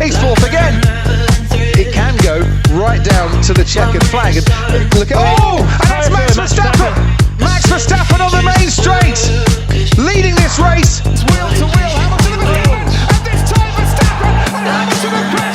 pace fourth again. It can go right down to the checkered flag. And look at and that's Max Verstappen. Max Verstappen on the main straight, leading this race. It's wheel to wheel, Hamilton in the middle, and this time Verstappen, and Hamilton in